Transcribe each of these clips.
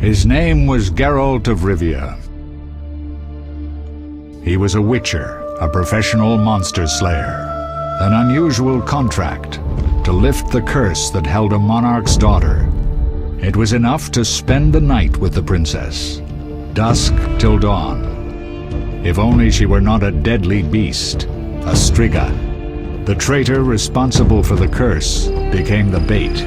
His name was Geralt of Rivia. He was a witcher, a professional monster slayer. An unusual contract to lift the curse that held a monarch's daughter. It was enough to spend the night with the princess, dusk till dawn. If only she were not a deadly beast, a striga. The traitor responsible for the curse became the bait.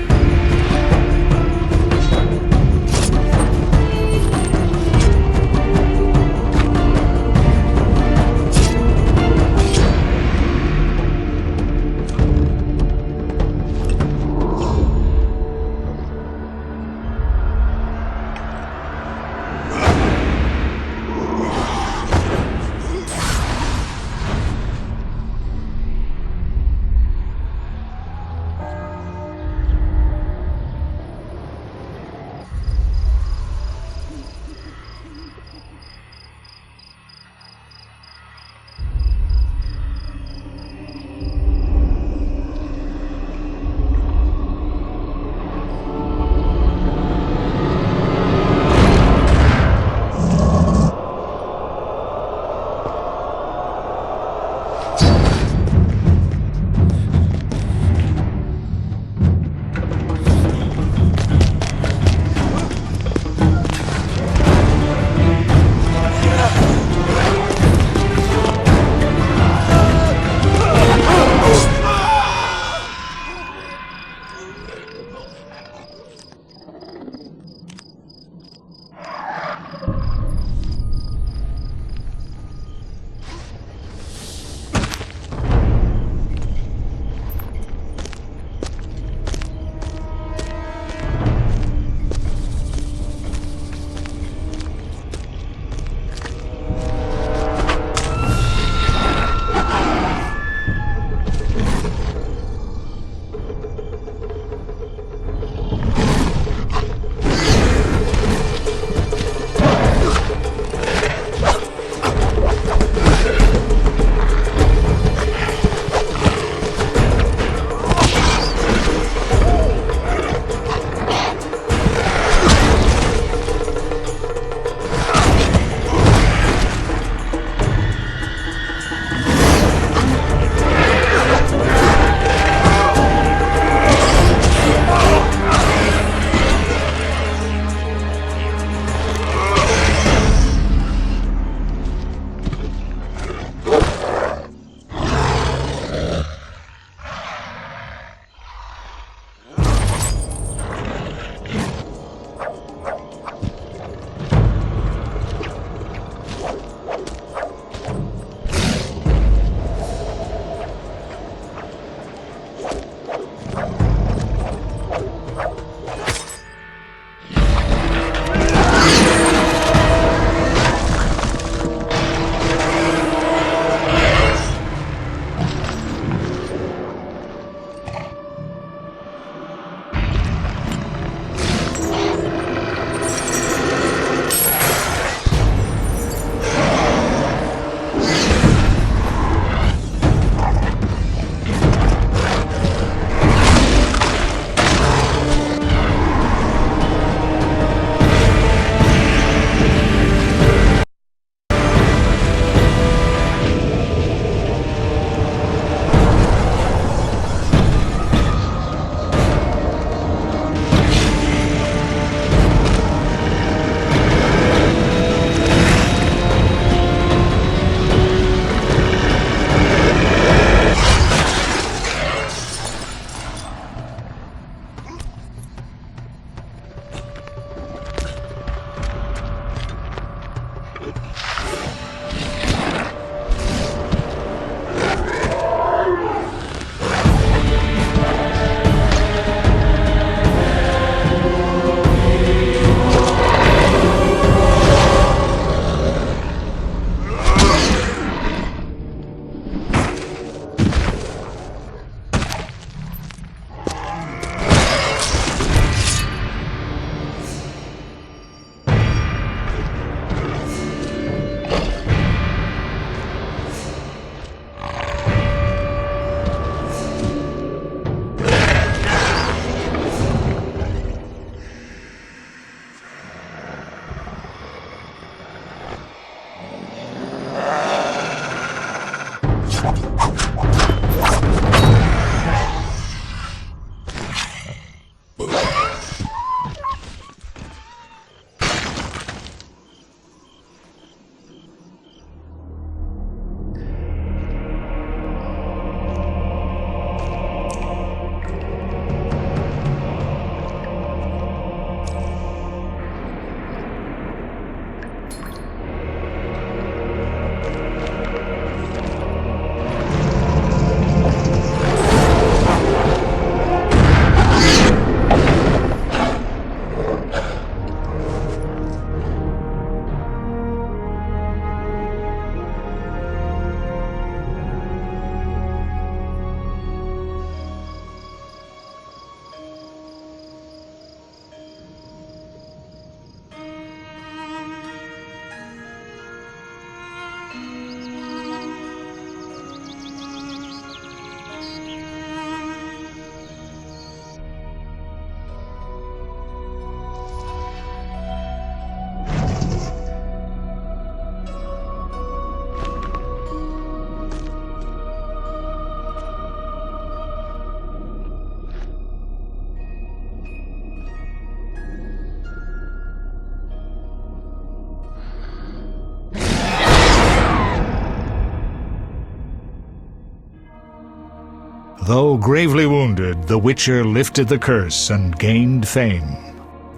Though gravely wounded, the Witcher lifted the curse and gained fame.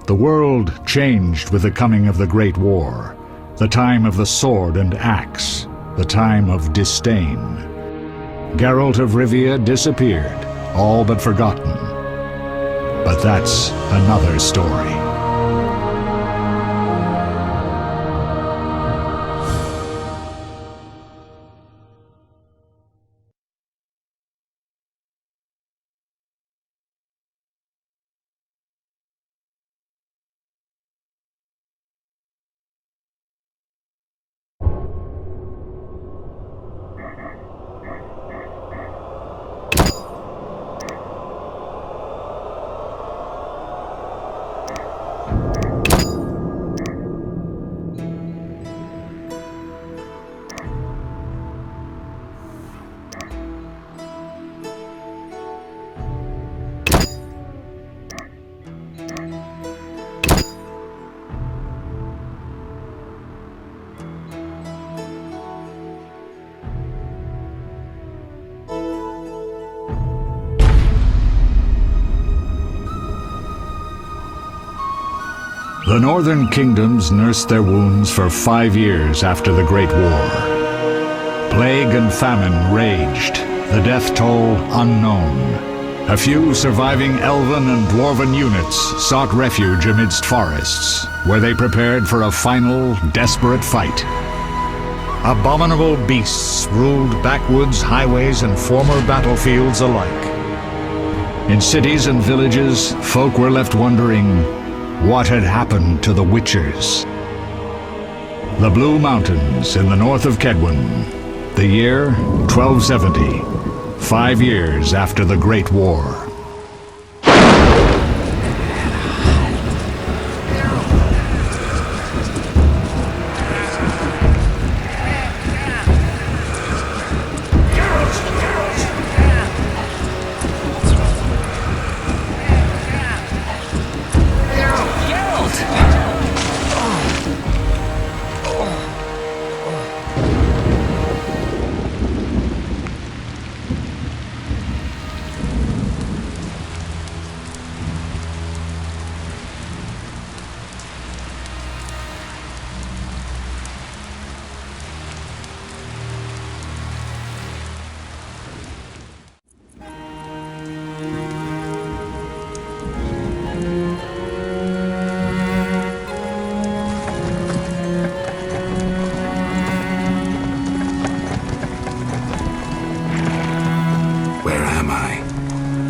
The world changed with the coming of the Great War, the time of the sword and axe, the time of disdain. Geralt of Rivia disappeared, all but forgotten. But that's another story. The northern kingdoms nursed their wounds for 5 years after the Great War. Plague and famine raged, the death toll unknown. A few surviving elven and dwarven units sought refuge amidst forests, where they prepared for a final, desperate fight. Abominable beasts ruled backwoods, highways, and former battlefields alike. In cities and villages, folk were left wondering, what had happened to the Witchers? The Blue Mountains in the north of Kedwen. The year 1270, 5 years after the Great War.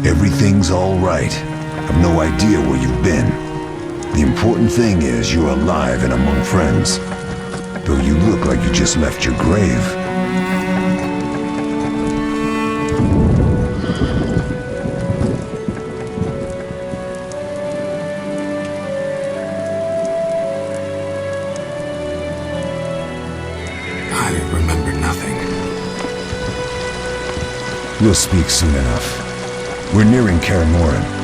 Everything's all right. I've no idea where you've been. The important thing is you're alive and among friends. Though you look like you just left your grave. I remember nothing. We'll speak soon enough. We're nearing Kaer Morhen.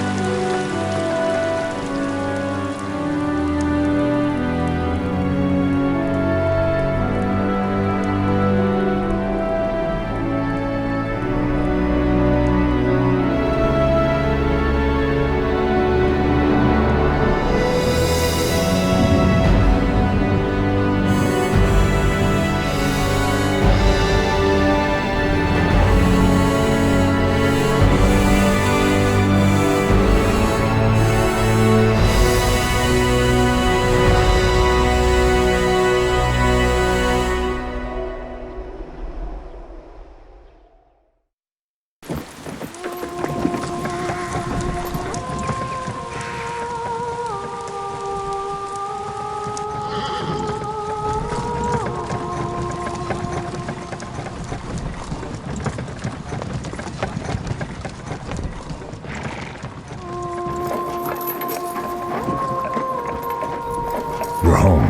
We're home.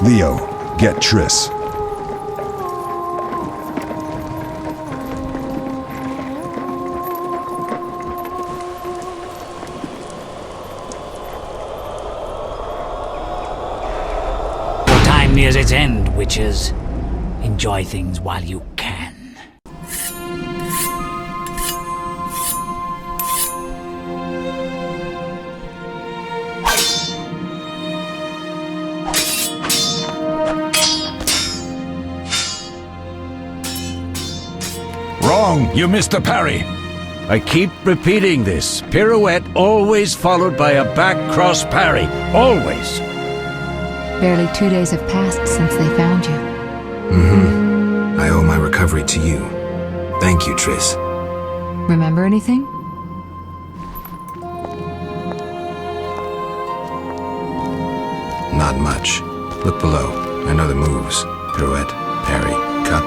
Leo, get Triss. Your time nears its end, witches. Enjoy things while you can. wrong. You missed the parry. I keep repeating this. Pirouette always followed by a back cross parry. Always. Barely 2 days have passed since they found you. I owe my recovery to you. Thank you, Triss. Remember anything? Not much. Look below. I know the moves. Pirouette, parry, cut.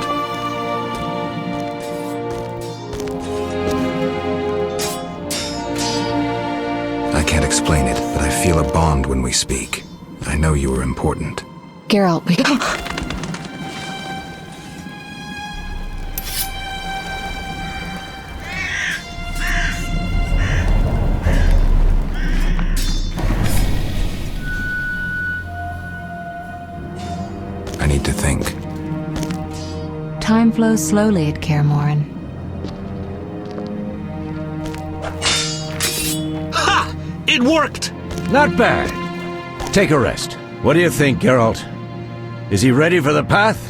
I can't explain it, but I feel a bond when we speak. I know you were important. Geralt, we... I need to think. Time flows slowly at Kaer Morhen. Ha! It worked! Not bad. Take a rest. What do you think, Geralt? Is he ready for the path?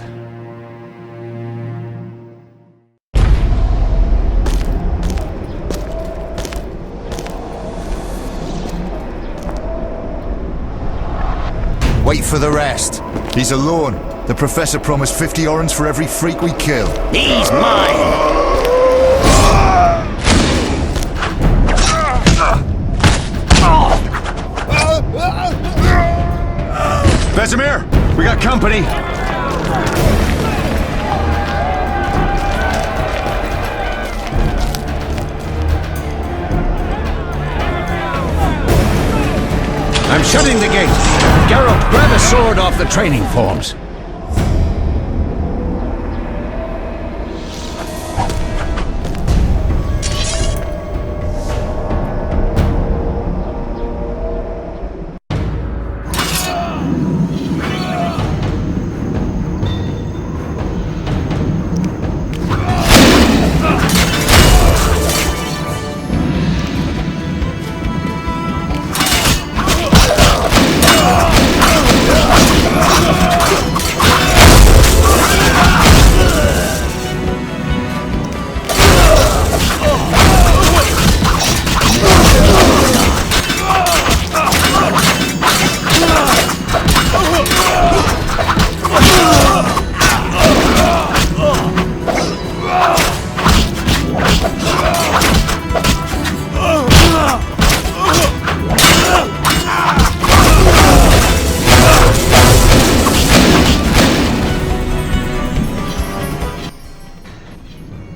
Wait for the rest. He's alone. The Professor promised 50 orens for every freak we kill. He's mine! Vesemir, we got company. I'm shutting the gate. Geralt, grab a sword off the training forms.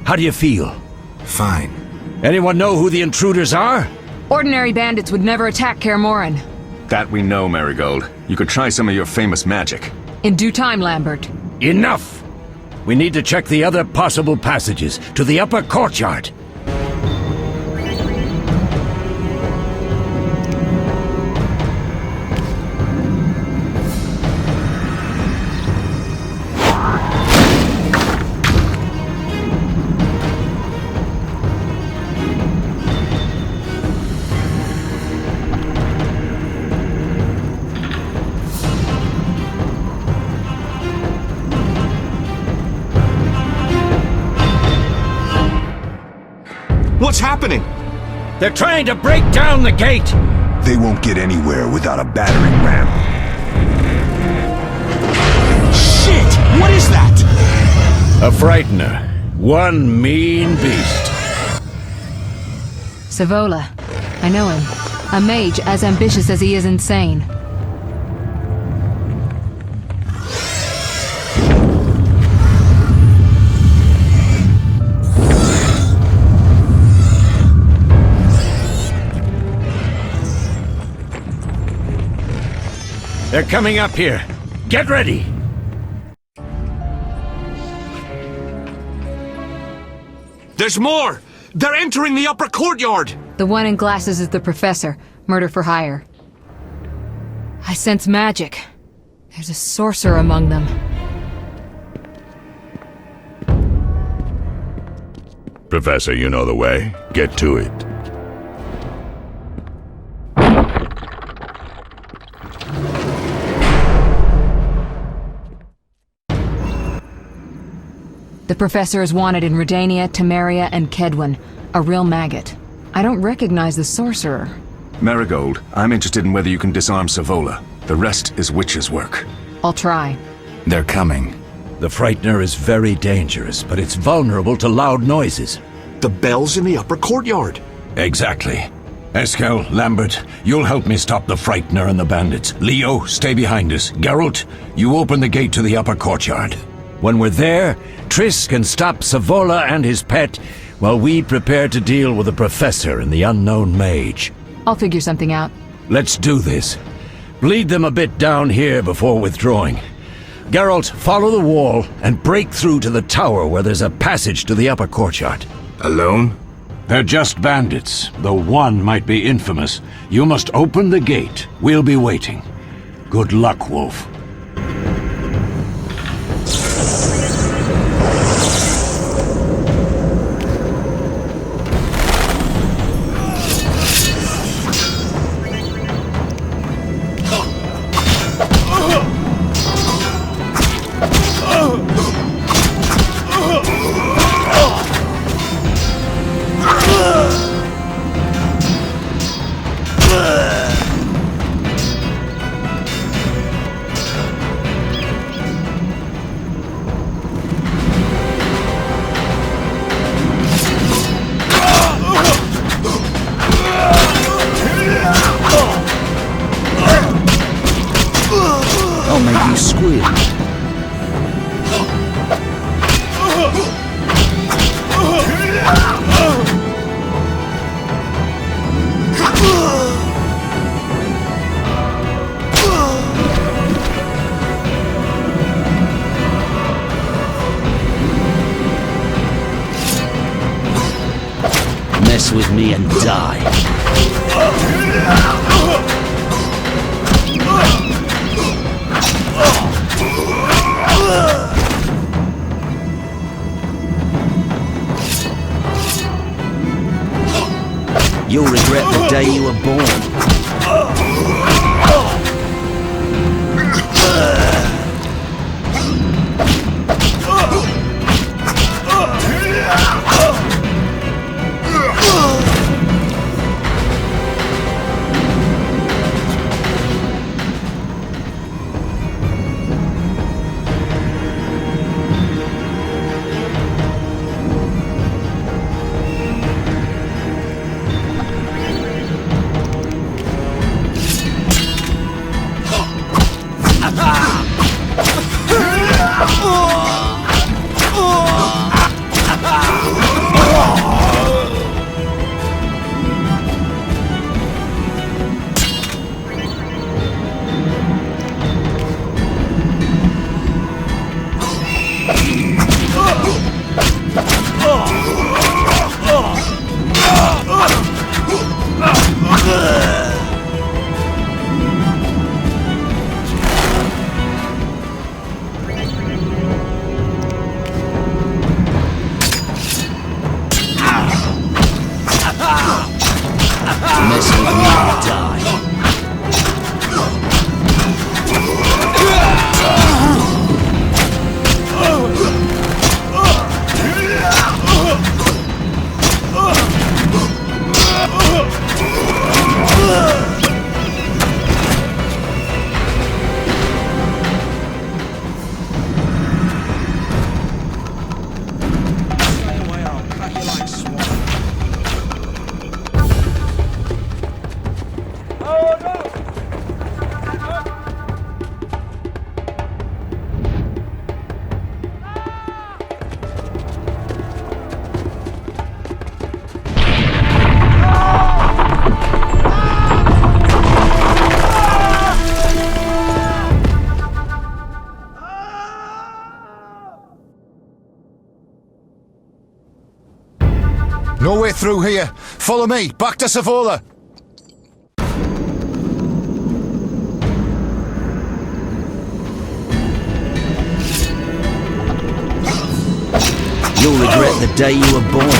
How do you feel? Fine. Anyone know who the intruders are? Ordinary bandits would never attack Kaer Morhen. That we know, Marigold. You could try some of your famous magic. In due time, Lambert. Enough! We need to check the other possible passages to the upper courtyard. What's happening? They're trying to break down the gate! They won't get anywhere without a battering ram. Shit! What is that? A frightener. One mean beast. Savola. I know him. A mage as ambitious as he is insane. They're coming up here. Get ready! There's more! They're entering the upper courtyard! The one in glasses is the Professor. Murder for hire. I sense magic. There's a sorcerer among them. Professor, you know the way. Get to it. The professor is wanted in Redania, Temeria, and Kedwin. A real maggot. I don't recognize the sorcerer. Marigold, I'm interested in whether you can disarm Savola. The rest is witch's work. I'll try. They're coming. The Frightener is very dangerous, but it's vulnerable to loud noises. The bell's in the upper courtyard. Exactly. Eskel, Lambert, you'll help me stop the Frightener and the bandits. Leo, stay behind us. Geralt, you open the gate to the upper courtyard. When we're there, Triss can stop Savola and his pet, while we prepare to deal with the Professor and the unknown mage. I'll figure something out. Let's do this. Lead them a bit down here before withdrawing. Geralt, follow the wall and break through to the tower where there's a passage to the upper courtyard. Alone? They're just bandits, though one might be infamous. You must open the gate. We'll be waiting. Good luck, Wolf. I'll make you squeal. Mess with me and die. You'll regret the day you were born. Mess with me and die. No way through here. Follow me. Back to Savola. You'll regret the day you were born.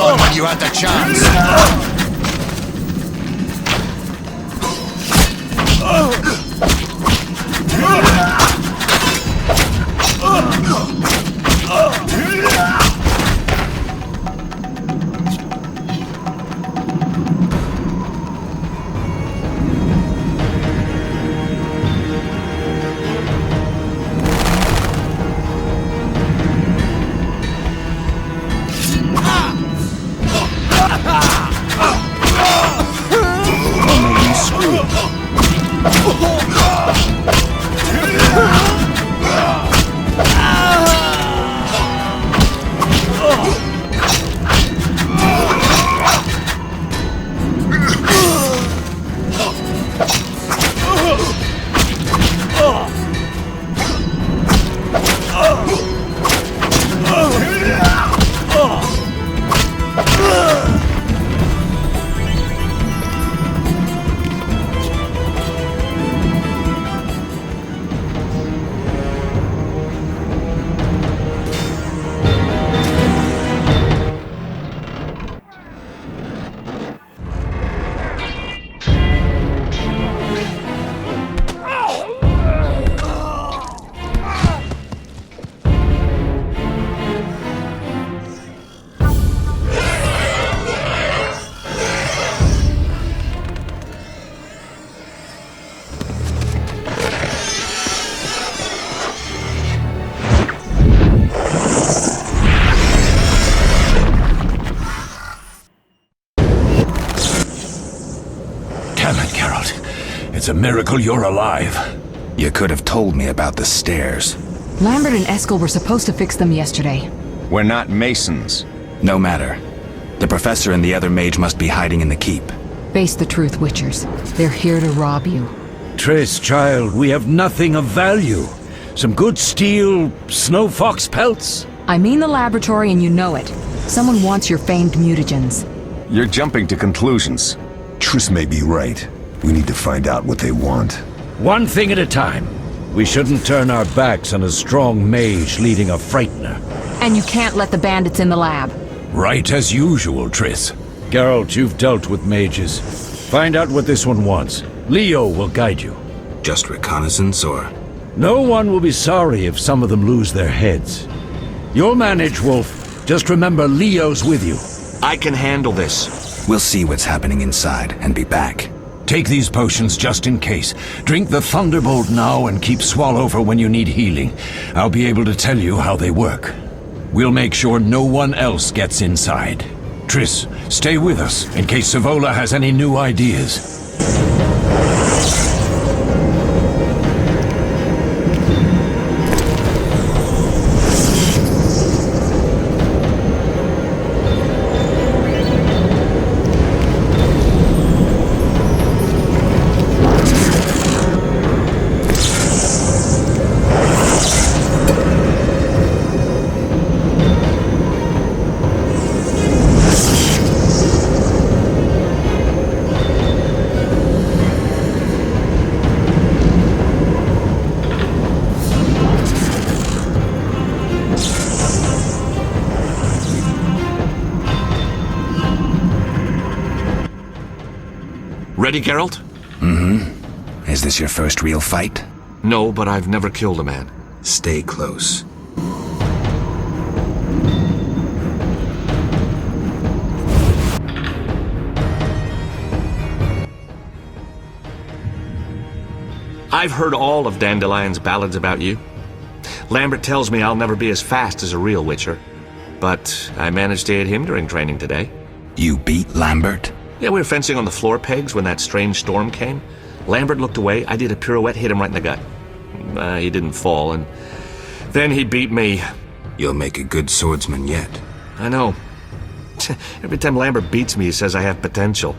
run when you had the chance. Damn it, Geralt. It's a miracle you're alive. You could have told me about the stairs. Lambert and Eskel were supposed to fix them yesterday. We're not masons. No matter. The professor and the other mage must be hiding in the keep. Face the truth, Witchers. They're here to rob you. Triss, child, we have nothing of value. Some good steel, snow fox pelts. I mean the laboratory and you know it. Someone wants your famed mutagens. You're jumping to conclusions. Triss may be right. We need to find out what they want. One thing at a time. We shouldn't turn our backs on a strong mage leading a frightener. And you can't let the bandits in the lab. Right as usual, Triss. Geralt, you've dealt with mages. Find out what this one wants. Leo will guide you. Just reconnaissance, or...? No one will be sorry if some of them lose their heads. You'll manage, Wolf. Just remember Leo's with you. I can handle this. We'll see what's happening inside and be back. Take these potions just in case. Drink the Thunderbolt now and keep Swallow for when you need healing. I'll be able to tell you how they work. We'll make sure no one else gets inside. Triss, stay with us in case Savola has any new ideas. Ready, Geralt? Mm-hmm. Is this your first real fight? No, but I've never killed a man. Stay close. I've heard all of Dandelion's ballads about you. Lambert tells me I'll never be as fast as a real Witcher. But I managed to hit him during training today. You beat Lambert? Yeah, we were fencing on the floor pegs when that strange storm came. Lambert looked away, I did a pirouette, hit him right in the gut. He didn't fall, and then he beat me. You'll make a good swordsman yet. I know. Every time Lambert beats me, he says I have potential.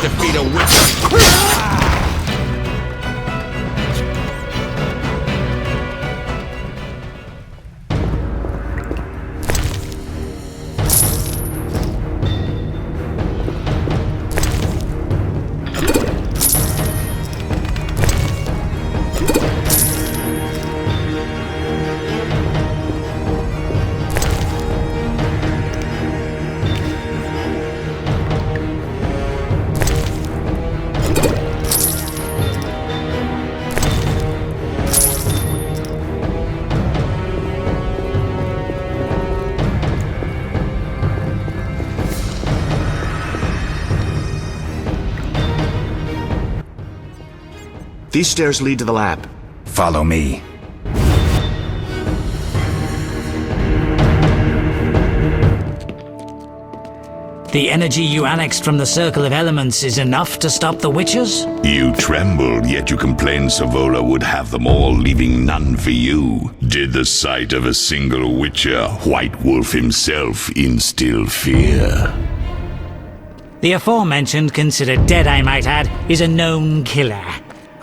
defeat a witcher. These stairs lead to the lab. Follow me. The energy you annexed from the Circle of Elements is enough to stop the Witchers? You trembled, yet you complained Savola would have them all, leaving none for you. Did the sight of a single Witcher, White Wolf himself, instill fear? The aforementioned, considered dead I might add, is a known killer.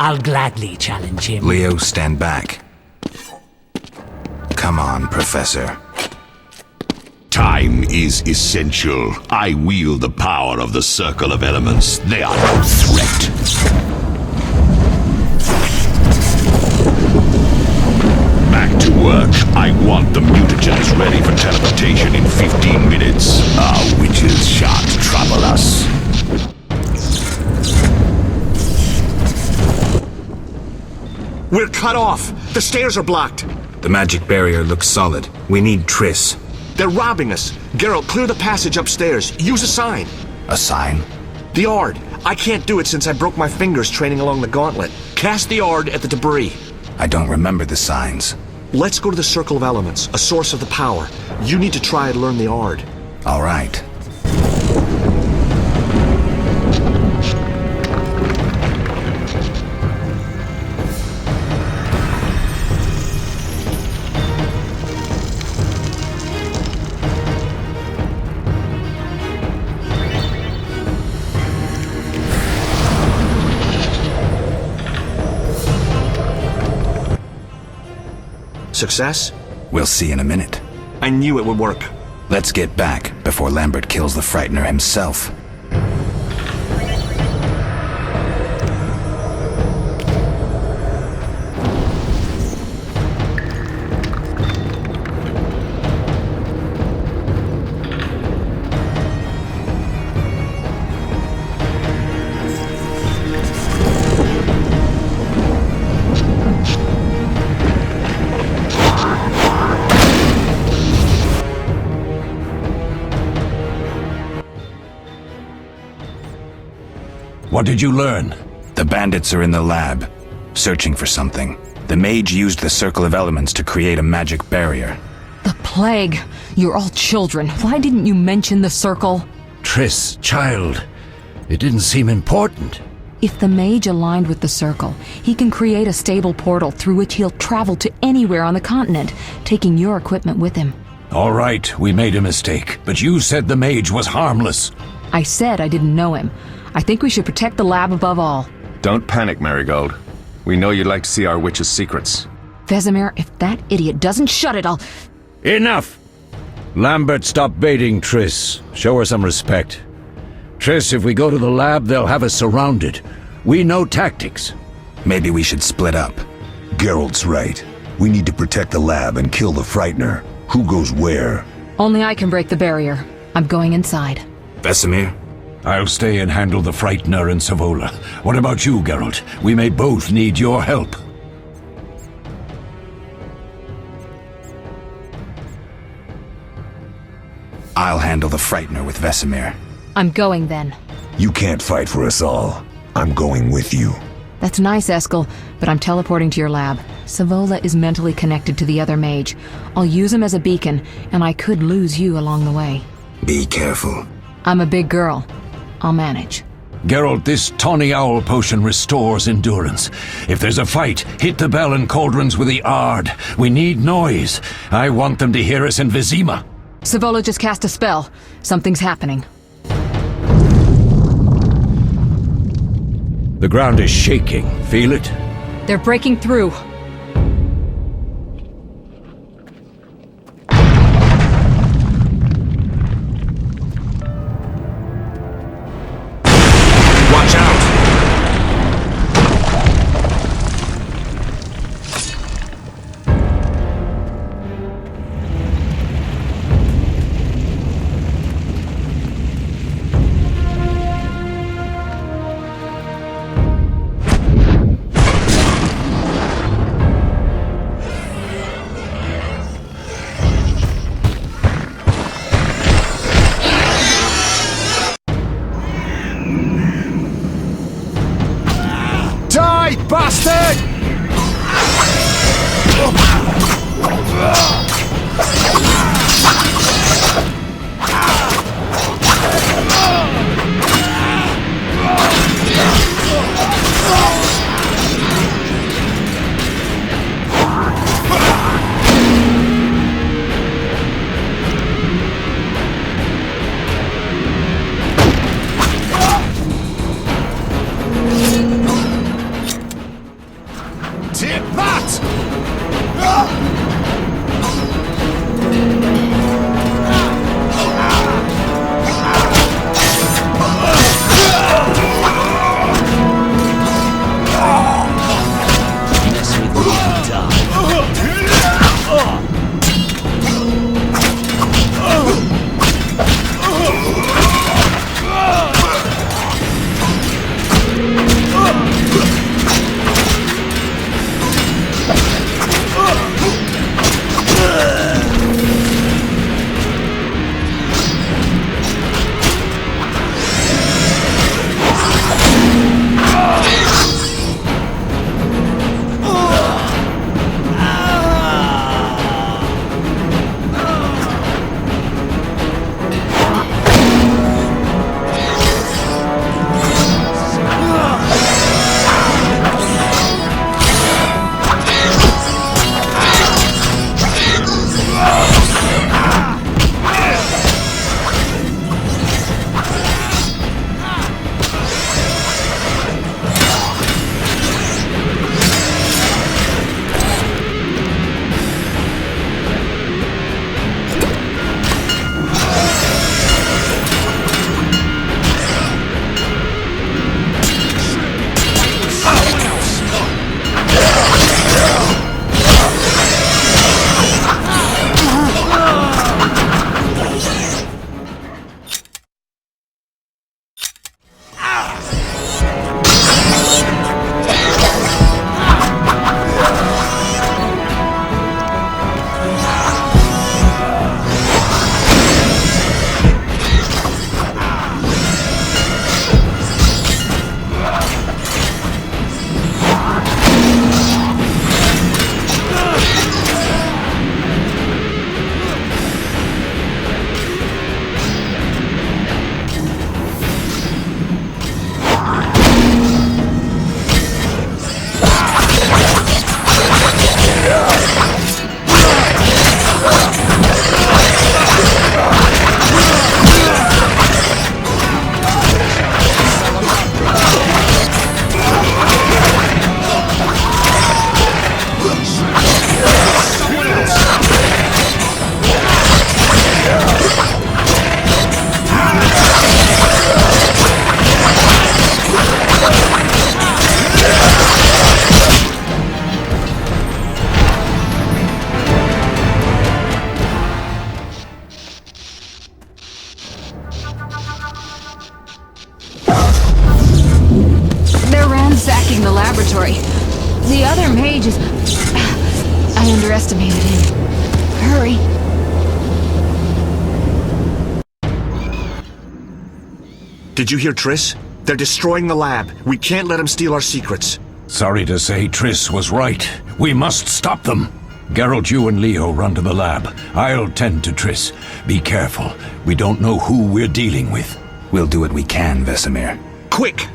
I'll gladly challenge him. Leo, stand back. Come on, Professor. Time is essential. I wield the power of the Circle of Elements. They are no threat. Back to work. I want the mutagens ready for teleportation in 15 minutes. Our witches shan't trouble us. We're cut off! The stairs are blocked! The magic barrier looks solid. We need Triss. They're robbing us! Geralt, clear the passage upstairs. Use a sign. A sign? The Ard. I can't do it since I broke my fingers training along the gauntlet. Cast the Ard at the debris. I don't remember the signs. Let's go to the Circle of Elements, a source of the power. You need to try and learn the Ard. All right. Success? We'll see in a minute. I knew it would work. Let's get back before Lambert kills the Frightener himself. What did you learn? The bandits are in the lab, searching for something. The mage used the Circle of Elements to create a magic barrier. The plague! You're all children. Why didn't you mention the Circle? Triss, child. It didn't seem important. If the mage aligned with the Circle, he can create a stable portal through which he'll travel to anywhere on the continent, taking your equipment with him. All right, we made a mistake, but you said the mage was harmless. I said I didn't know him. I think we should protect the lab above all. Don't panic, Marigold. We know you'd like to see our witch's secrets. Vesemir, if that idiot doesn't shut it, I'll... Enough! Lambert, stop baiting Triss. Show her some respect. Triss, if we go to the lab, they'll have us surrounded. We know tactics. Maybe we should split up. Geralt's right. We need to protect the lab and kill the Frightener. Who goes where? Only I can break the barrier. I'm going inside. Vesemir? I'll stay and handle the Frightener and Savola. What about you, Geralt? We may both need your help. I'll handle the Frightener with Vesemir. I'm going then. You can't fight for us all. I'm going with you. That's nice, Eskel, but I'm teleporting to your lab. Savola is mentally connected to the other mage. I'll use him as a beacon, and I could lose you along the way. Be careful. I'm a big girl. I'll manage. Geralt, this tawny owl potion restores endurance. If there's a fight, hit the bell and cauldrons with the Ard. We need noise. I want them to hear us in Vizima. Savola just cast a spell. Something's happening. The ground is shaking. Feel it? They're breaking through. Watch out! Die, bastard! Take that! Mess with me, you die. ransacking the laboratory. The other mage is... I underestimated him. Hurry. Did you hear Triss? They're destroying the lab. We can't let them steal our secrets. Sorry to say, Triss was right. We must stop them. Geralt, you and Leo run to the lab. I'll tend to Triss. Be careful. We don't know who we're dealing with. We'll do what we can, Vesemir. Quick!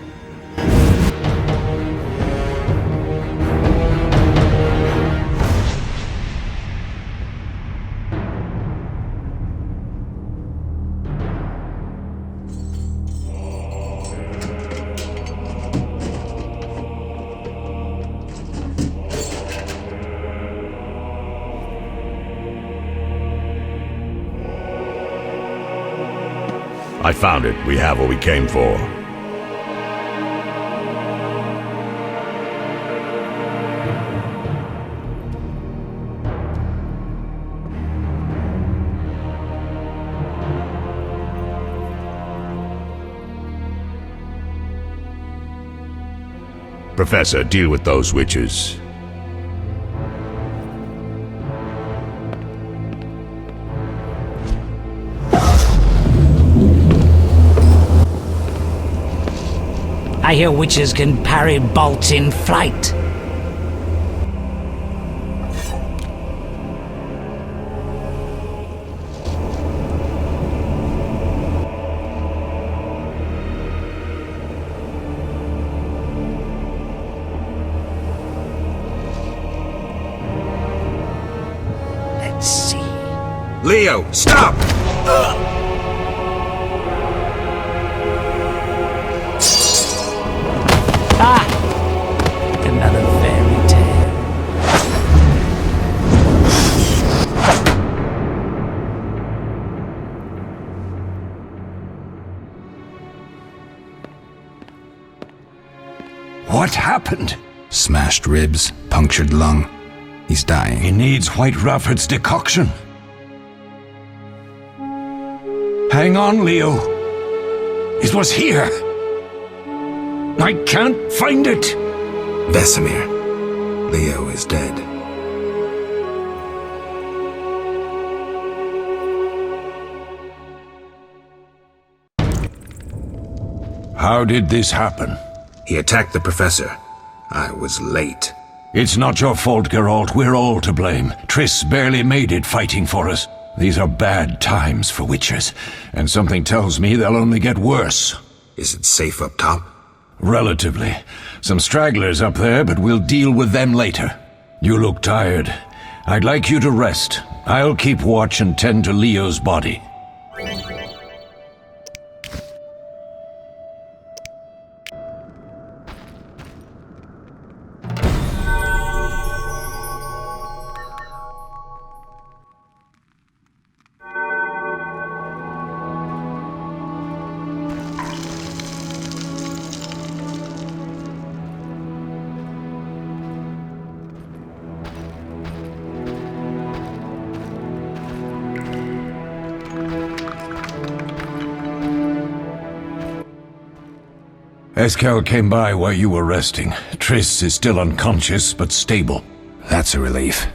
I found it. We have what we came for. Professor, deal with those witches. I hear witches can parry bolts in flight. Let's see. Leo, stop! Another fairy tale. What happened? Smashed ribs, punctured lung. He's dying. He needs White Rafford's decoction. Hang on, Leo. It was here. I can't find it. Vesemir. Leo is dead. How did this happen? He attacked the professor. I was late. It's not your fault, Geralt. We're all to blame. Triss barely made it fighting for us. These are bad times for witchers, and something tells me they'll only get worse. Is it safe up top? Relatively. Some stragglers up there, but we'll deal with them later. You look tired. I'd like you to rest. I'll keep watch and tend to Leo's body. Eskel came by while you were resting. Triss is still unconscious, but stable. That's a relief.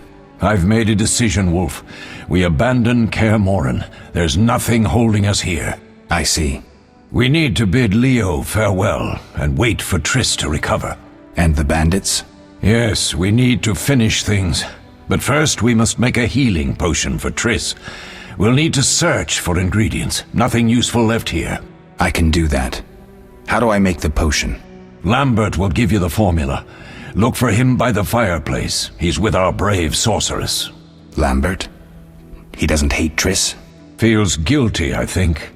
I've made a decision, Wolf. We abandon Kaer Morhen. There's nothing holding us here. I see. We need to bid Leo farewell and wait for Triss to recover. And the bandits? Yes, we need to finish things. But first we must make a healing potion for Triss. We'll need to search for ingredients. Nothing useful left here. I can do that. How do I make the potion? Lambert will give you the formula. Look for him by the fireplace. He's with our brave sorceress. Lambert? He doesn't hate Triss? Feels guilty, I think.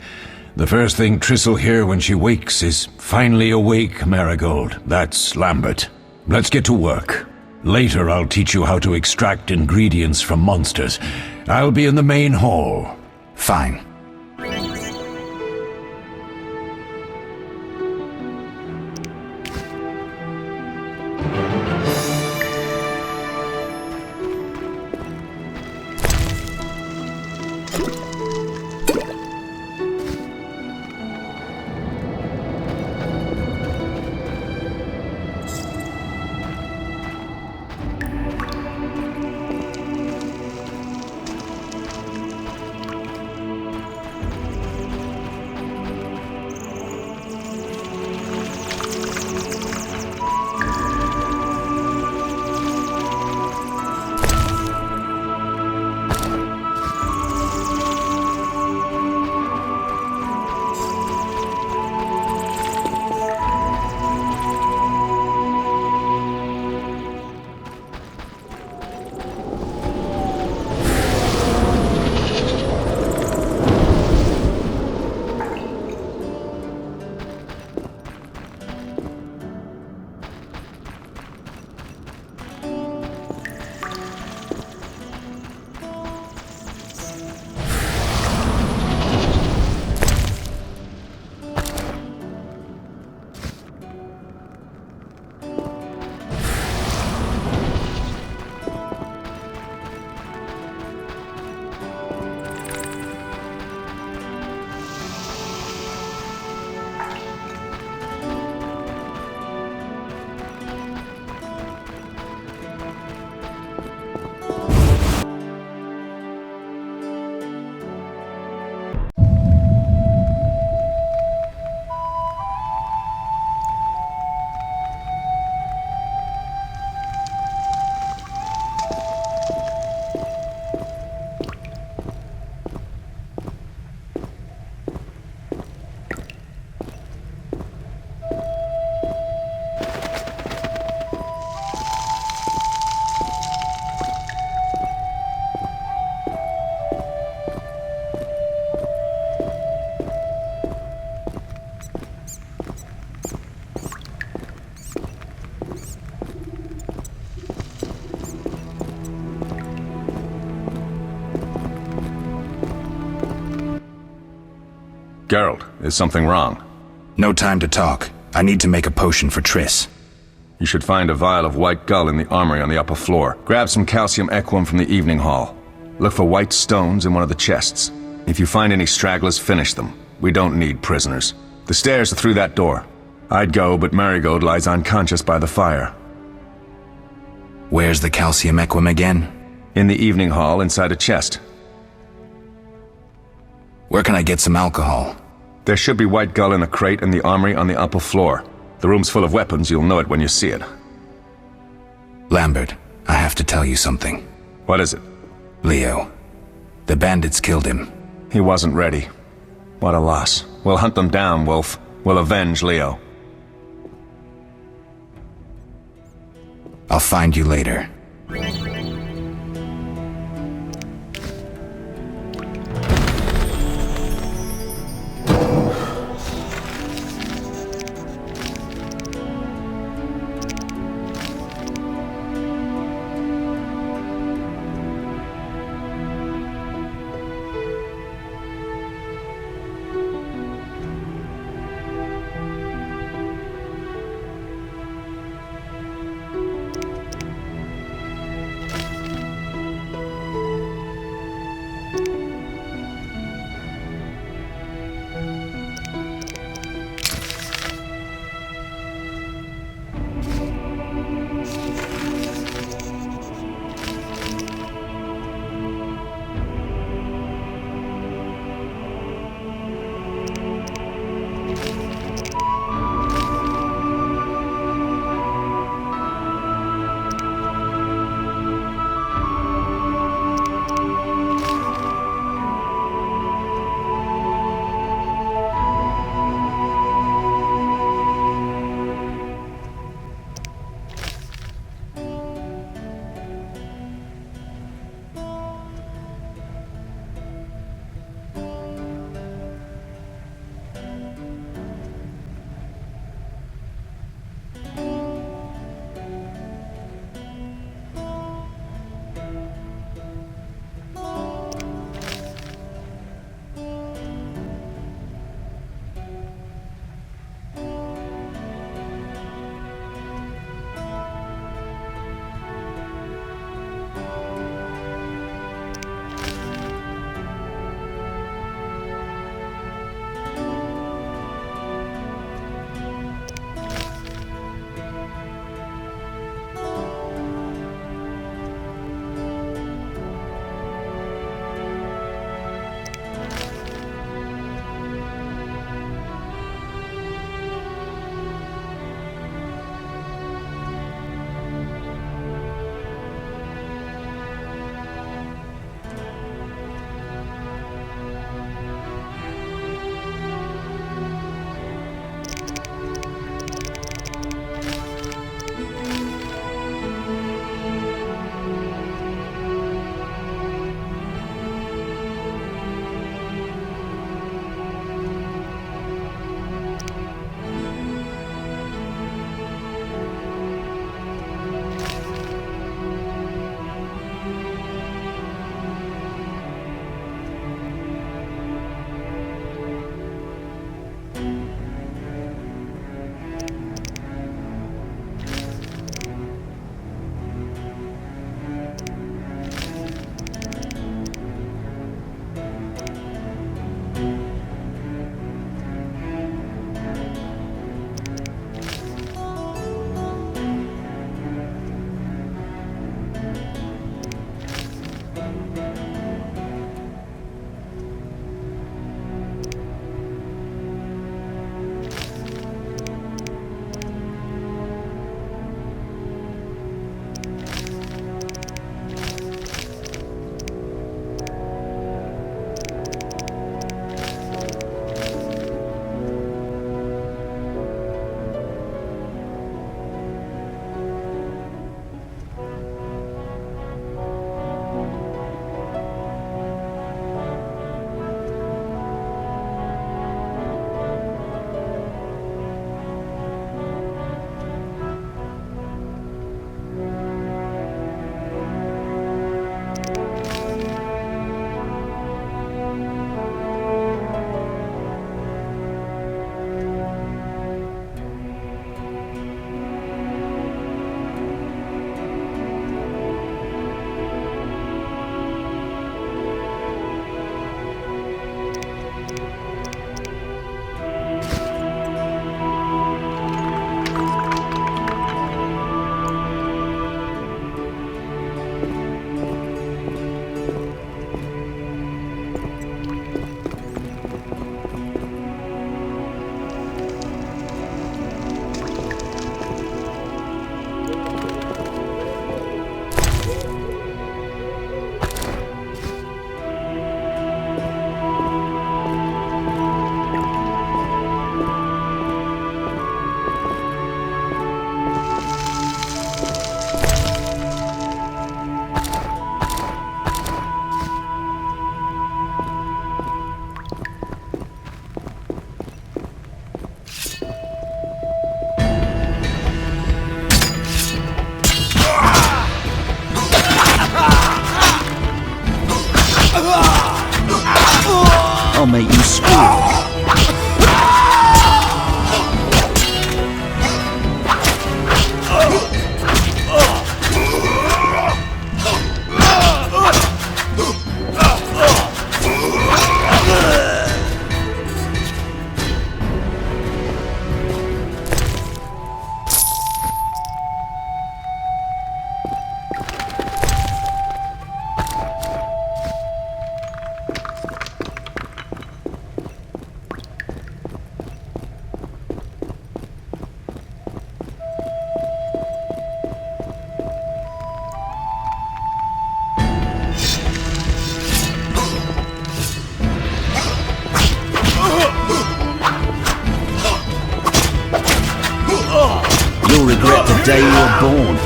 The first thing Triss'll hear when she wakes is, "Finally awake, Marigold." That's Lambert. Let's get to work. Later I'll teach you how to extract ingredients from monsters. I'll be in the main hall. Fine. Geralt, is something wrong? No time to talk. I need to make a potion for Triss. You should find a vial of white gull in the armory on the upper floor. Grab some calcium equum from the evening hall. Look for white stones in one of the chests. If you find any stragglers, finish them. We don't need prisoners. The stairs are through that door. I'd go, but Marigold lies unconscious by the fire. Where's the calcium equum again? In the evening hall, inside a chest. Where can I get some alcohol? There should be white gull in a crate in the armory on the upper floor. The room's full of weapons, you'll know it when you see it. Lambert, I have to tell you something. What is it? Leo. The bandits killed him. He wasn't ready. What a loss. We'll hunt them down, Wolf. We'll avenge Leo. I'll find you later. I'll make you squeal. You'll regret the day you were born.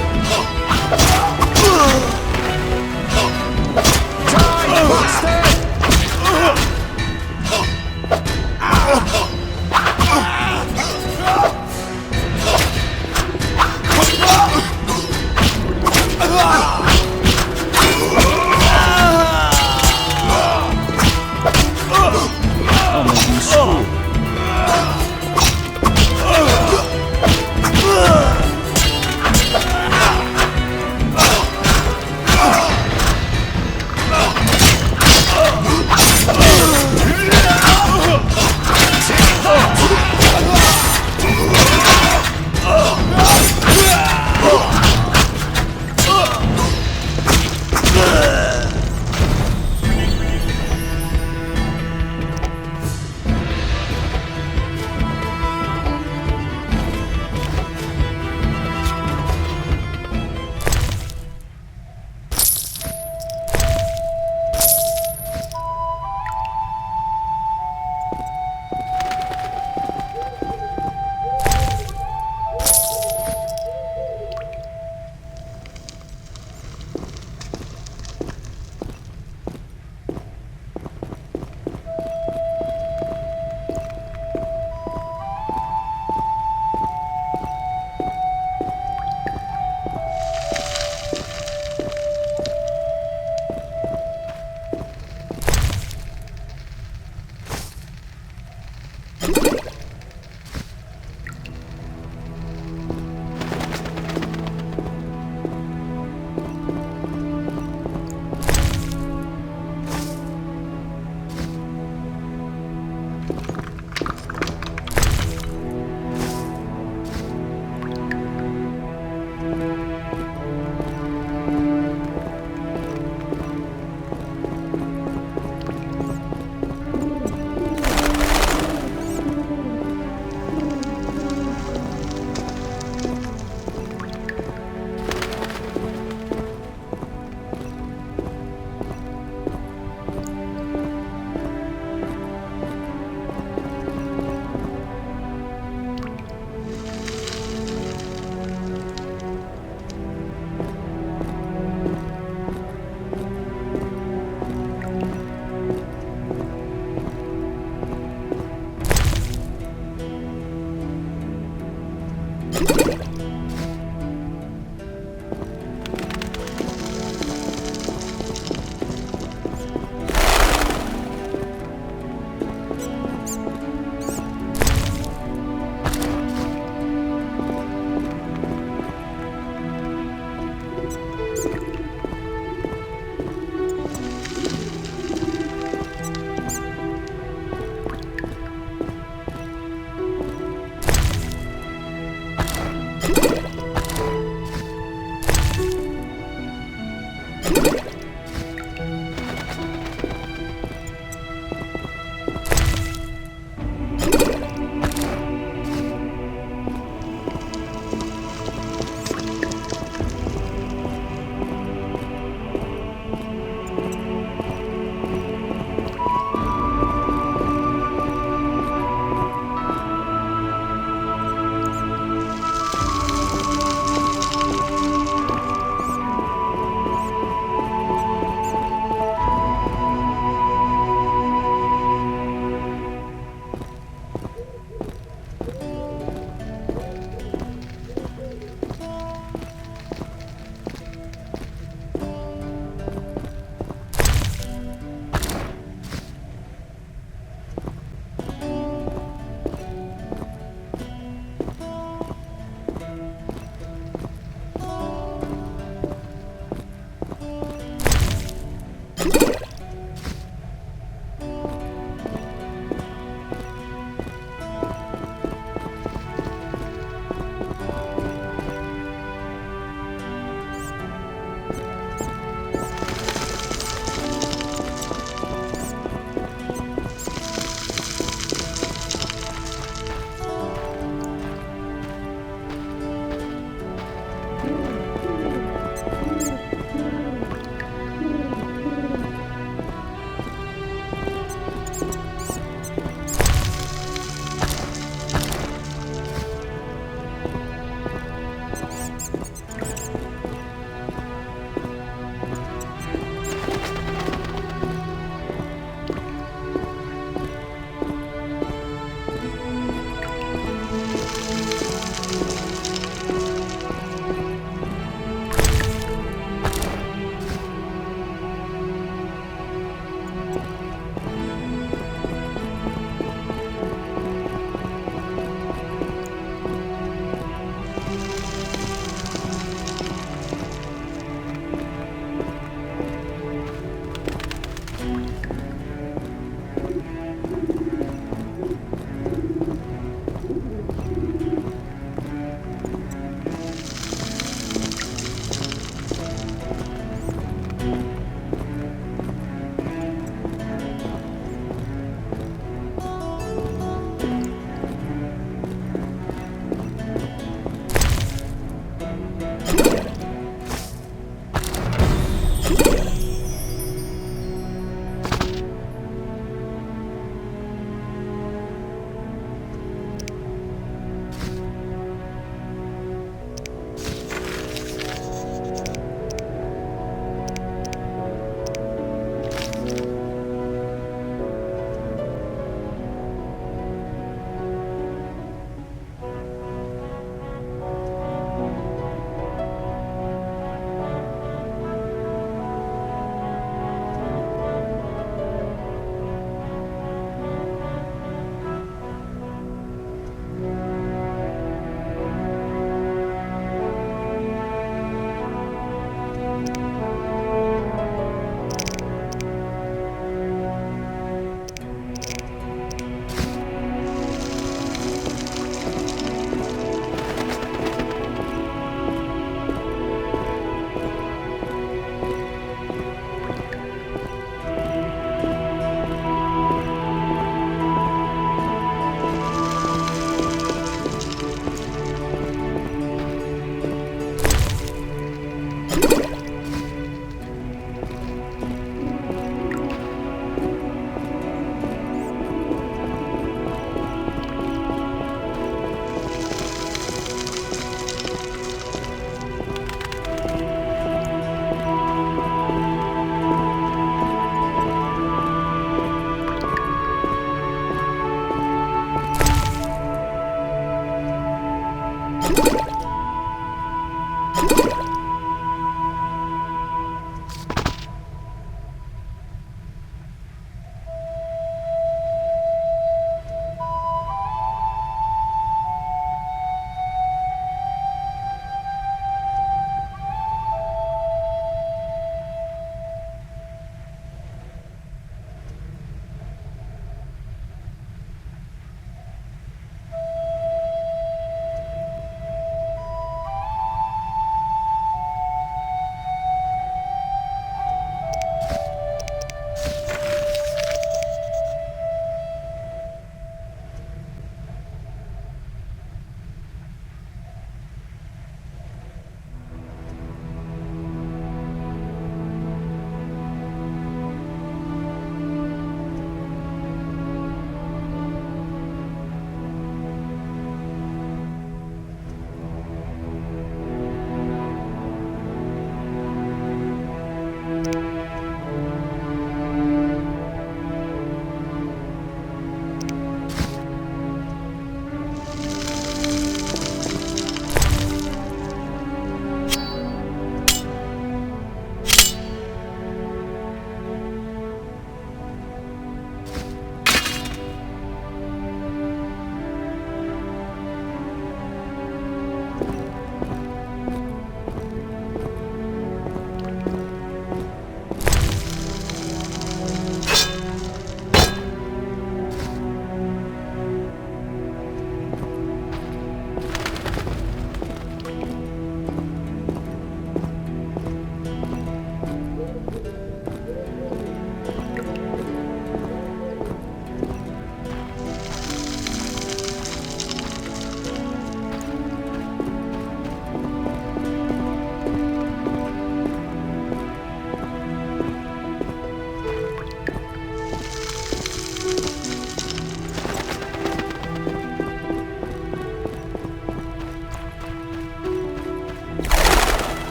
I'll make you squeal.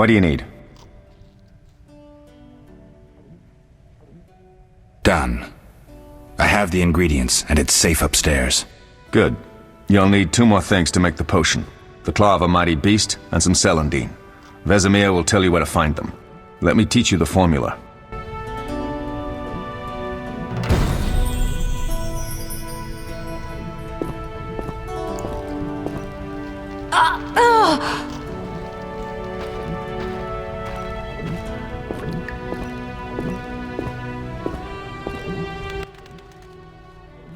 What do you need? Done. I have the ingredients, and it's safe upstairs. Good. You'll need 2 more things to make the potion. The claw of a mighty beast, and some celandine. Vesemir will tell you where to find them. Let me teach you the formula.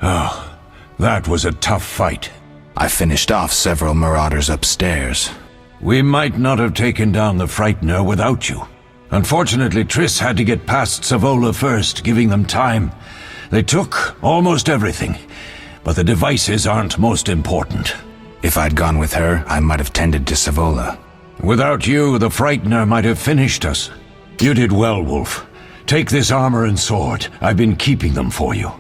Oh, that was a tough fight. I finished off several marauders upstairs. We might not have taken down the Frightener without you. Unfortunately, Triss had to get past Savola first, giving them time. They took almost everything, but the devices aren't most important. If I'd gone with her, I might have tended to Savola. Without you, the Frightener might have finished us. You did well, Wolf. Take this armor and sword. I've been keeping them for you.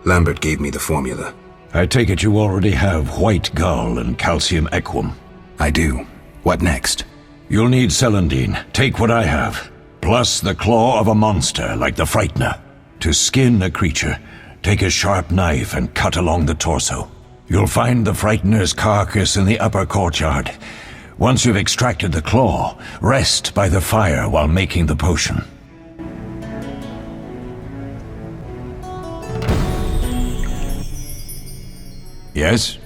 Lambert gave me the formula. I take it you already have White Gull and Calcium Equum. I do. What next? You'll need celandine. Take what I have. Plus the claw of a monster, like the Frightener. To skin a creature, take a sharp knife and cut along the torso. You'll find the Frightener's carcass in the upper courtyard. Once you've extracted the claw, rest by the fire while making the potion. Yes?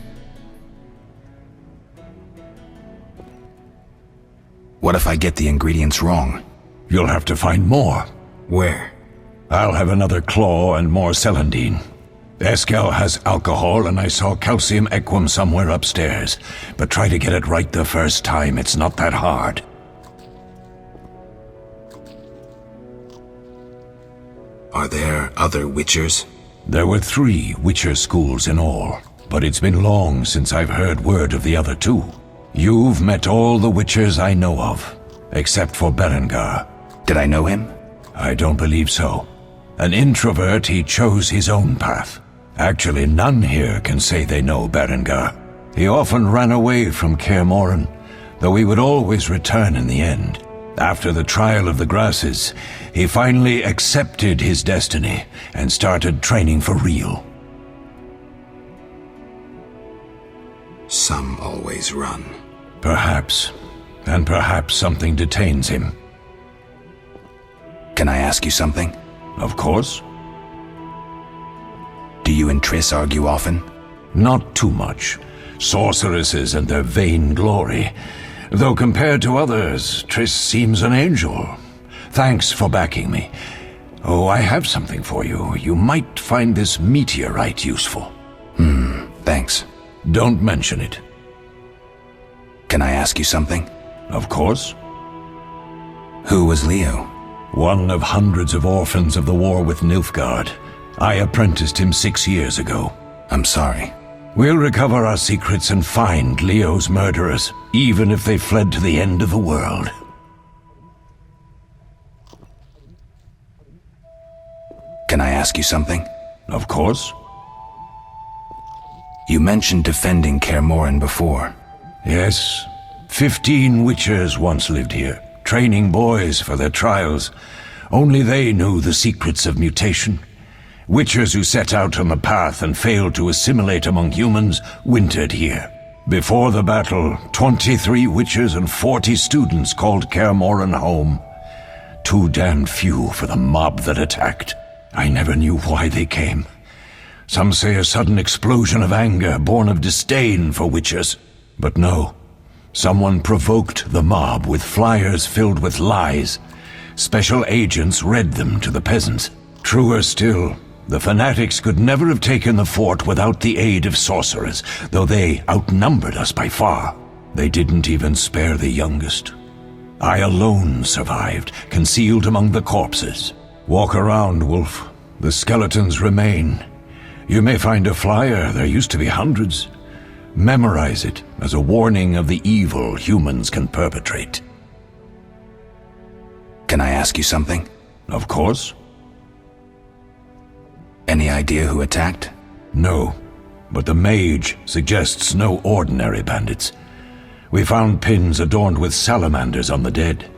What if I get the ingredients wrong? You'll have to find more. Where? I'll have another claw and more celandine. Eskel has alcohol, and I saw Calcium Equum somewhere upstairs. But try to get it right the first time. It's not that hard. Are there other Witchers? There were 3 Witcher schools in all, but it's been long since I've heard word of the other 2. You've met all the Witchers I know of, except for Berengar. Did I know him? I don't believe so. An introvert, he chose his own path. Actually, none here can say they know Berengar. He often ran away from Kaer Morhen, though he would always return in the end. After the trial of the grasses, he finally accepted his destiny and started training for real. Some always run. Perhaps. And perhaps something detains him. Can I ask you something? Of course. Do you and Triss argue often? Not too much. Sorceresses and their vain glory. Though compared to others, Triss seems an angel. Thanks for backing me. Oh, I have something for you. You might find this meteorite useful. Thanks. Don't mention it. Can I ask you something? Of course. Who was Leo? One of hundreds of orphans of the war with Nilfgaard. I apprenticed him 6 years ago. I'm sorry. We'll recover our secrets and find Leo's murderers, even if they fled to the end of the world. Can I ask you something? Of course. You mentioned defending Kaer Morhen before. Yes. 15 Witchers once lived here, training boys for their trials. Only they knew the secrets of mutation. Witchers who set out on the path and failed to assimilate among humans wintered here. Before the battle, 23 Witchers and 40 students called Kaer Morhen home. Too damned few for the mob that attacked. I never knew why they came. Some say a sudden explosion of anger born of disdain for Witchers. But no. Someone provoked the mob with flyers filled with lies. Special agents read them to the peasants. Truer still, the fanatics could never have taken the fort without the aid of sorcerers, though they outnumbered us by far. They didn't even spare the youngest. I alone survived, concealed among the corpses. Walk around, Wolf. The skeletons remain. You may find a flyer, there used to be hundreds. Memorize it as a warning of the evil humans can perpetrate. Can I ask you something? Of course. Any idea who attacked? No, but the mage suggests no ordinary bandits. We found pins adorned with salamanders on the dead.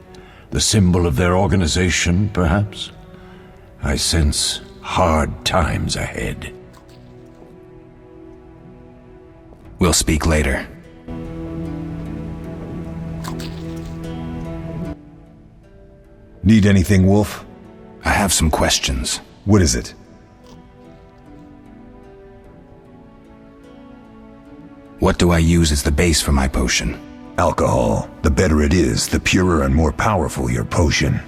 The symbol of their organization, perhaps? I sense hard times ahead. We'll speak later. Need anything, Wolf? I have some questions. What is it? What do I use as the base for my potion? Alcohol. The better it is, the purer and more powerful your potion.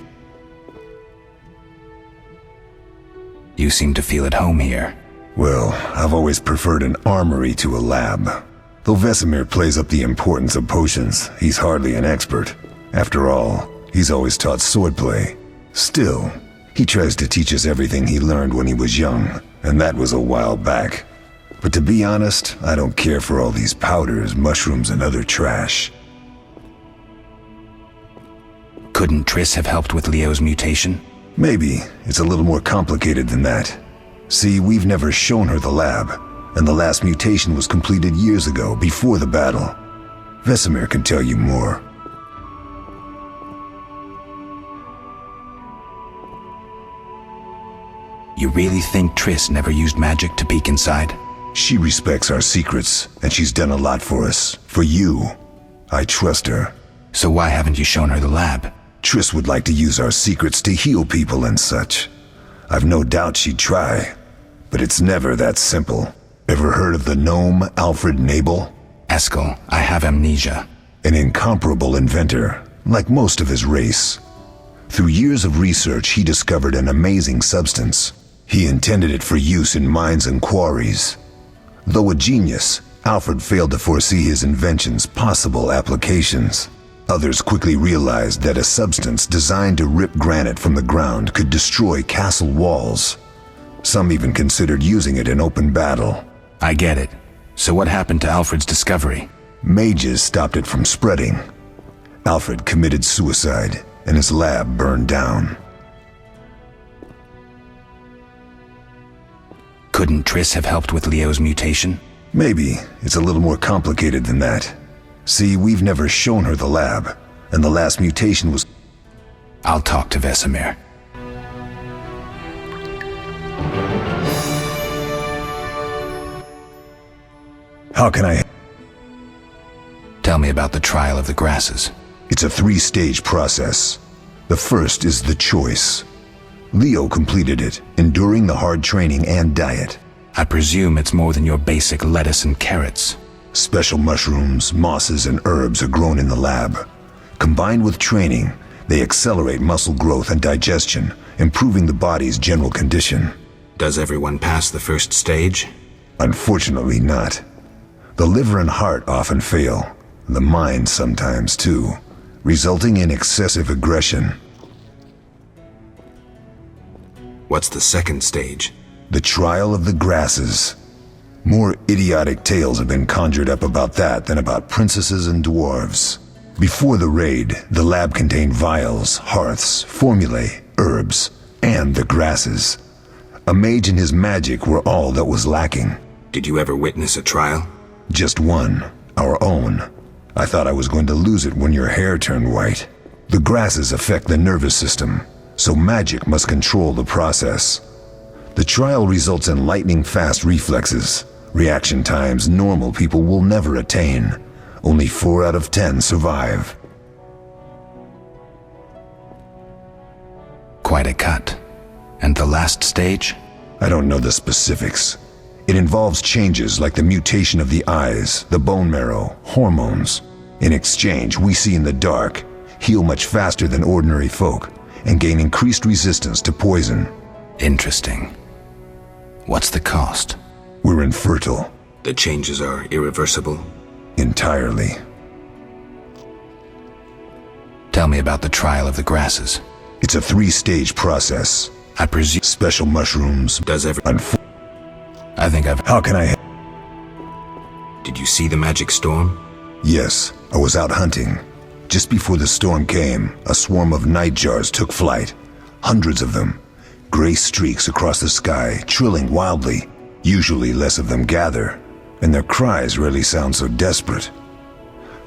You seem to feel at home here. Well, I've always preferred an armory to a lab. Though Vesemir plays up the importance of potions, he's hardly an expert. After all, he's always taught swordplay. Still, he tries to teach us everything he learned when he was young, and that was a while back. But to be honest, I don't care for all these powders, mushrooms, and other trash. Couldn't Triss have helped with Leo's mutation? Maybe. It's a little more complicated than that. See, we've never shown her the lab, and the last mutation was completed years ago, before the battle. Vesemir can tell you more. You really think Triss never used magic to peek inside? She respects our secrets, and she's done a lot for us. For you. I trust her. So why haven't you shown her the lab? Triss would like to use our secrets to heal people and such. I've no doubt she'd try, but it's never that simple. Ever heard of the gnome Alfred Nabel? Eskel, I have amnesia. An incomparable inventor, like most of his race. Through years of research, he discovered an amazing substance. He intended it for use in mines and quarries. Though a genius, Alfred failed to foresee his invention's possible applications. Others quickly realized that a substance designed to rip granite from the ground could destroy castle walls. Some even considered using it in open battle. I get it. So what happened to Alfred's discovery? Mages stopped it from spreading. Alfred committed suicide, and his lab burned down. Couldn't Triss have helped with Leo's mutation? Maybe. It's a little more complicated than that. See, we've never shown her the lab, and the last mutation was... I'll talk to Vesemir. How can I... Tell me about the trial of the grasses. It's a 3-stage process. The first is the choice. Leo completed it, enduring the hard training and diet. I presume it's more than your basic lettuce and carrots. Special mushrooms, mosses, and herbs are grown in the lab. Combined with training, they accelerate muscle growth and digestion, improving the body's general condition. Does everyone pass the first stage? Unfortunately not. The liver and heart often fail, the mind sometimes too, resulting in excessive aggression. What's the second stage? The trial of the grasses. More idiotic tales have been conjured up about that than about princesses and dwarves. Before the raid, the lab contained vials, hearths, formulae, herbs, and the grasses. A mage and his magic were all that was lacking. Did you ever witness a trial? Just one, our own. I thought I was going to lose it when your hair turned white. The grasses affect the nervous system, so magic must control the process. The trial results in lightning-fast reflexes, reaction times normal people will never attain. Only 4 out of 10 survive. Quite a cut. And the last stage? I don't know the specifics. It involves changes like the mutation of the eyes, the bone marrow, hormones. In exchange, we see in the dark, heal much faster than ordinary folk, and gain increased resistance to poison. Interesting. What's the cost? We're infertile. The changes are irreversible? Entirely. Tell me about the trial of the grasses. It's a 3-stage process. I presume... Special mushrooms... Does every... I think I've... How can I... Did you see the magic storm? Yes, I was out hunting. Just before the storm came, a swarm of nightjars took flight. Hundreds of them. Gray streaks across the sky, trilling wildly. Usually less of them gather, and their cries rarely sound so desperate.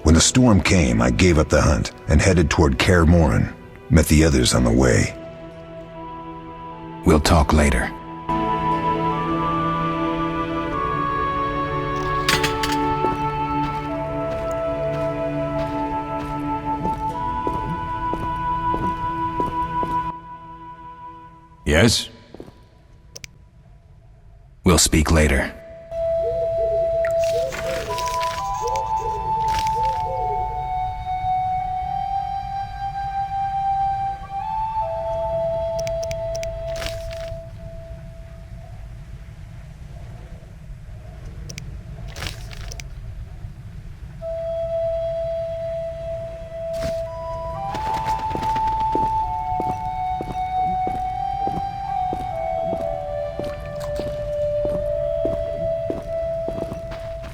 When the storm came, I gave up the hunt and headed toward Kaer Morhen. Met the others on the way. We'll talk later. Yes? We'll speak later.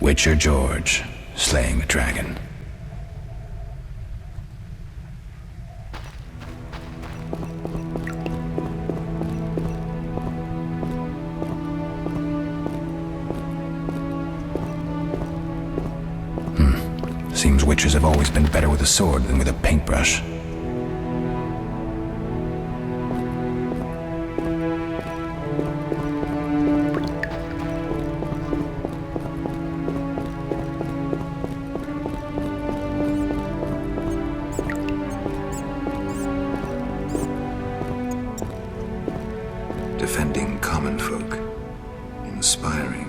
Witcher George, slaying the dragon. Seems witchers have always been better with a sword than with a paintbrush. Defending common folk. Inspiring.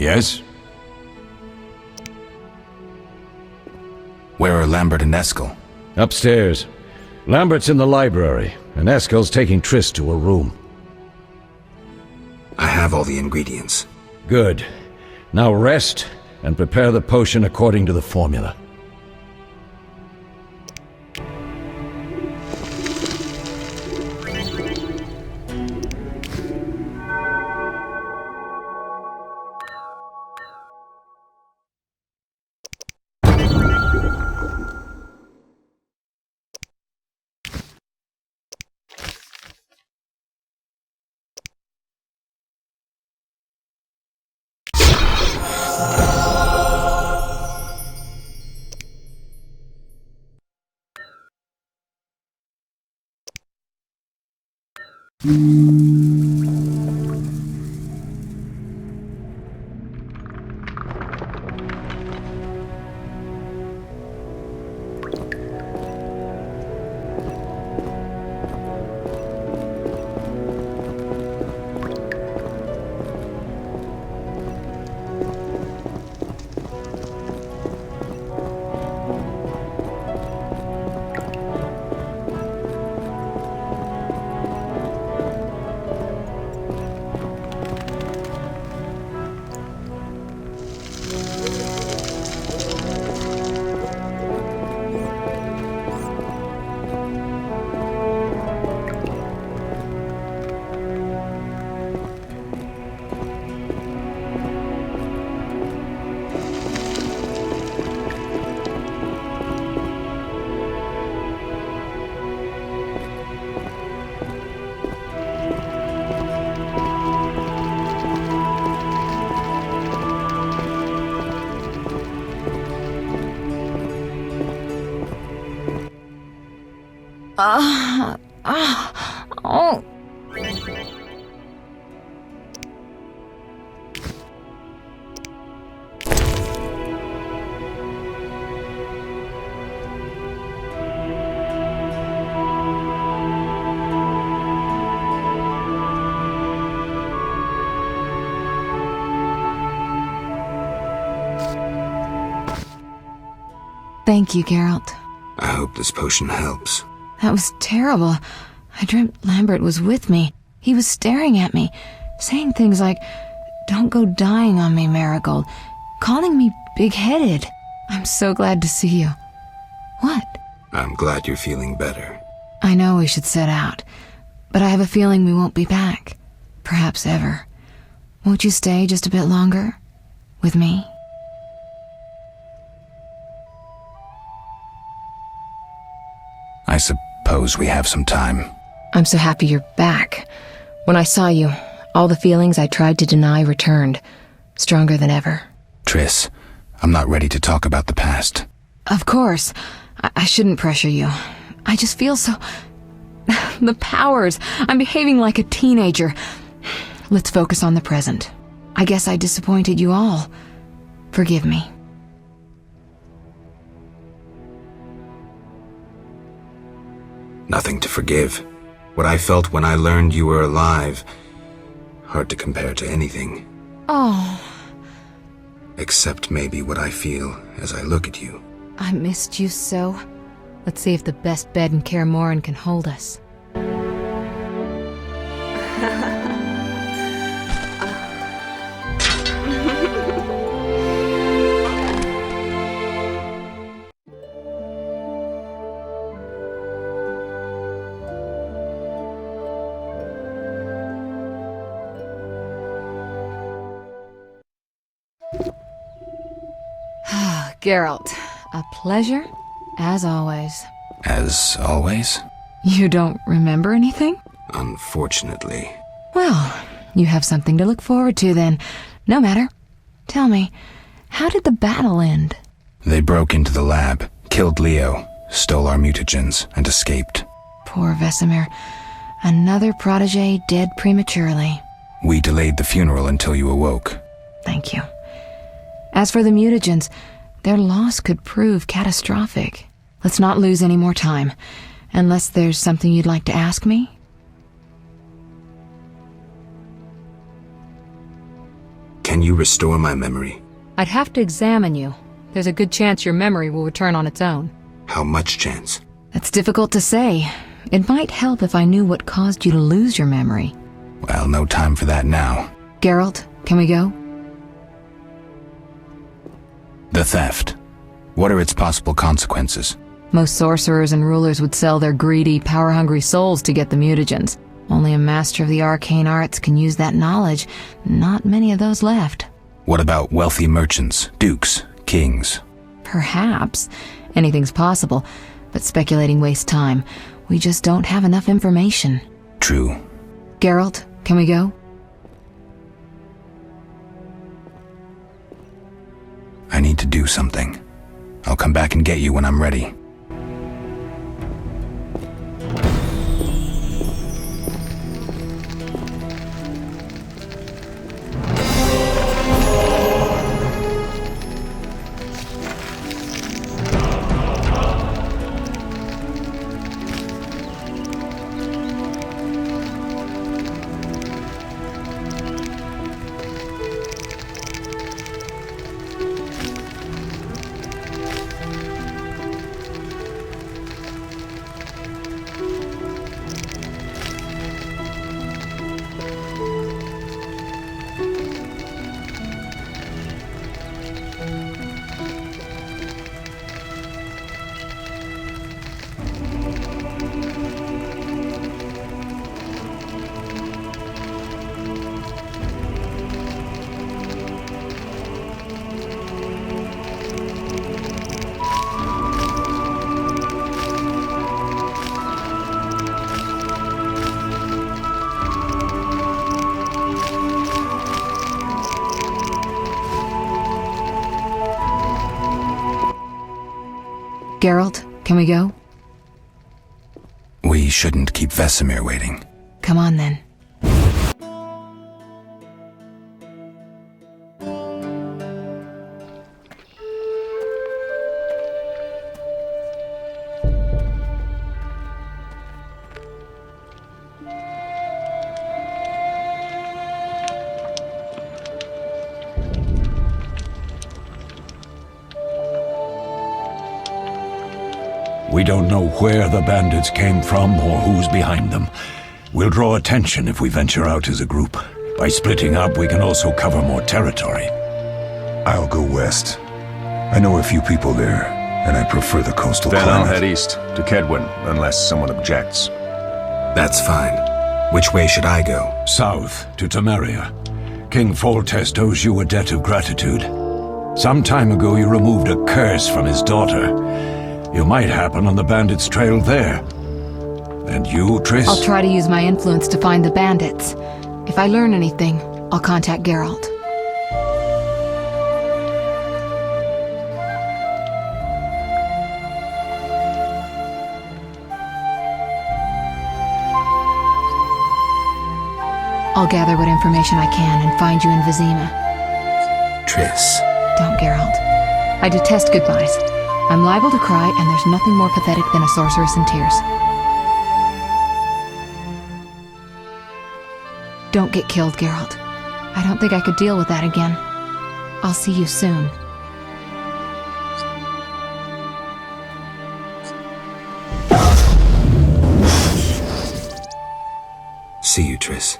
Yes? Where are Lambert and Eskel? Upstairs. Lambert's in the library, and Eskel's taking Triss to her room. I have all the ingredients. Good. Now rest, and prepare the potion according to the formula. Oh. Thank you, Geralt. I hope this potion helps. That was terrible. I dreamt Lambert was with me. He was staring at me, saying things like, "Don't go dying on me, Marigold," calling me big-headed. I'm so glad to see you. What? I'm glad you're feeling better. I know we should set out, but I have a feeling we won't be back. Perhaps ever. Won't you stay just a bit longer? With me? I suppose we have some time. I'm so happy you're back. When I saw you, all the feelings I tried to deny returned, stronger than ever. Triss, I'm not ready to talk about the past. Of course. I shouldn't pressure you. I just feel so... The powers. I'm behaving like a teenager. Let's focus on the present. I guess I disappointed you all. Forgive me. Nothing to forgive. What I felt when I learned you were alive, hard to compare to anything. Oh. Except maybe what I feel as I look at you. I missed you so. Let's see if the best bed in Kaer Morhen can hold us. Geralt, a pleasure, as always. As always? You don't remember anything? Unfortunately. Well, you have something to look forward to then. No matter. Tell me, how did the battle end? They broke into the lab, killed Leo, stole our mutagens, and escaped. Poor Vesemir. Another protege dead prematurely. We delayed the funeral until you awoke. Thank you. As for the mutagens, their loss could prove catastrophic. Let's not lose any more time. Unless there's something you'd like to ask me? Can you restore my memory? I'd have to examine you. There's a good chance your memory will return on its own. How much chance? That's difficult to say. It might help if I knew what caused you to lose your memory. Well, no time for that now. Geralt, can we go? The theft. What are its possible consequences? Most sorcerers and rulers would sell their greedy, power-hungry souls to get the mutagens. Only a master of the arcane arts can use that knowledge. Not many of those left. What about wealthy merchants, dukes, kings? Perhaps. Anything's possible, but speculating wastes time. We just don't have enough information. True. Geralt, can we go? I need to do something. I'll come back and get you when I'm ready. Geralt, can we go? We shouldn't keep Vesemir waiting. Come on then. We don't know where the bandits came from or who's behind them. We'll draw attention if we venture out as a group. By splitting up, we can also cover more territory. I'll go west. I know a few people there, and I prefer the coastal Then climate. I'll head east, to Kedwin, unless someone objects. That's fine. Which way should I go? South, to Temeria. King Foltest owes you a debt of gratitude. Some time ago you removed a curse from his daughter. You might happen on the bandits' trail there. And you, Triss? I'll try to use my influence to find the bandits. If I learn anything, I'll contact Geralt. I'll gather what information I can and find you in Vizima. Triss. Don't, Geralt. I detest goodbyes. I'm liable to cry, and there's nothing more pathetic than a sorceress in tears. Don't get killed, Geralt. I don't think I could deal with that again. I'll see you soon. See you, Triss.